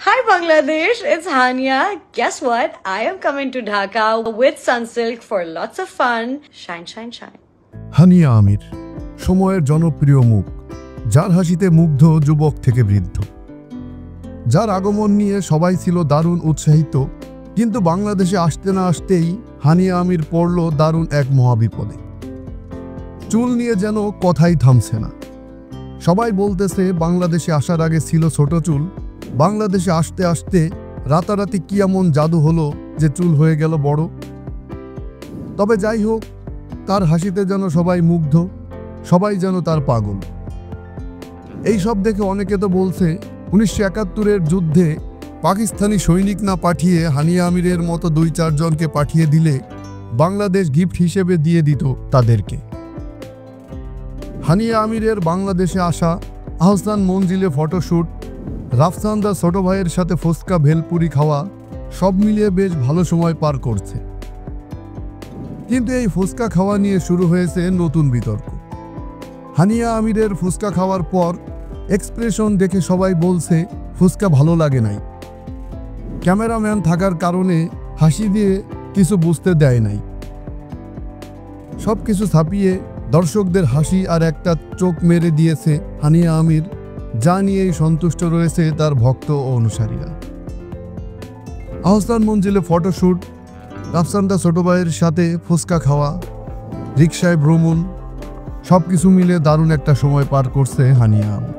Hi Bangladesh, it's Hania. Guess what? I am coming to Dhaka with Sunsilk for lots of fun. Shine, shine, shine. Haniyeh আমির সময়ের জনপ্রিয় মুখ, যার হাসিতে মুগ্ধ যুবক থেকে বৃদ্ধ, যার আগমন নিয়ে সবাই ছিল দারুণ উৎসাহিত। কিন্তু বাংলাদেশে আসতে না আসতেই হানিয়া আমির পড়ল দারুণ এক মহাবিপদে। চুল নিয়ে যেন কথাই থামছে না। সবাই বলতেছে বাংলাদেশে আসার আগে ছিল ছোট চুল, বাংলাদেশে আসতে আসতে রাতারাতি কি এমন জাদু হলো যে চুল হয়ে গেল বড়। তবে যাই হোক, তার হাসিতে যেন সবাই মুগ্ধ, সবাই যেন তার পাগল। এই সব দেখে অনেকে তো বলছে 1971-এর যুদ্ধে পাকিস্তানি সৈনিক না পাঠিয়ে হানিয়া আমিরের মতো 2-4 জনকে পাঠিয়ে দিলে বাংলাদেশ গিফট হিসেবে দিয়ে দিত তাদেরকে। হানিয়া আমিরের বাংলাদেশে আসা, আহসান মঞ্জিলে ফটোশ্যুট, রাফসানদার ছোট ভাইয়ের সাথে ফুচকা ভেলপুরি খাওয়া, সব মিলিয়ে বেশ ভালো সময় পার করছে। কিন্তু এই ফুচকা খাওয়া নিয়ে শুরু হয়েছে নতুন বিতর্ক। হানিয়া আমিরের ফুচকা খাওয়ার পর এক্সপ্রেশন দেখে সবাই বলছে ফুচকা ভালো লাগে নাই, ক্যামেরাম্যান থাকার কারণে হাসি দিয়ে কিছু বুঝতে দেয় নাই। সব কিছু ছাপিয়ে দর্শকদের হাসি আর একটা চোখ মেরে দিয়েছে হানিয়া আমির, যা নিয়েই সন্তুষ্ট রয়েছে তার ভক্ত ও অনুসারীরা। আহসান মঞ্জিলে ফটোশ্যুট, রাফসানদার ছোট ভাইয়ের সাথে ফুচকা খাওয়া, রিকশায় ভ্রমণ, সব কিছু মিলে দারুণ একটা সময় পার করছে হানিয়া আমির।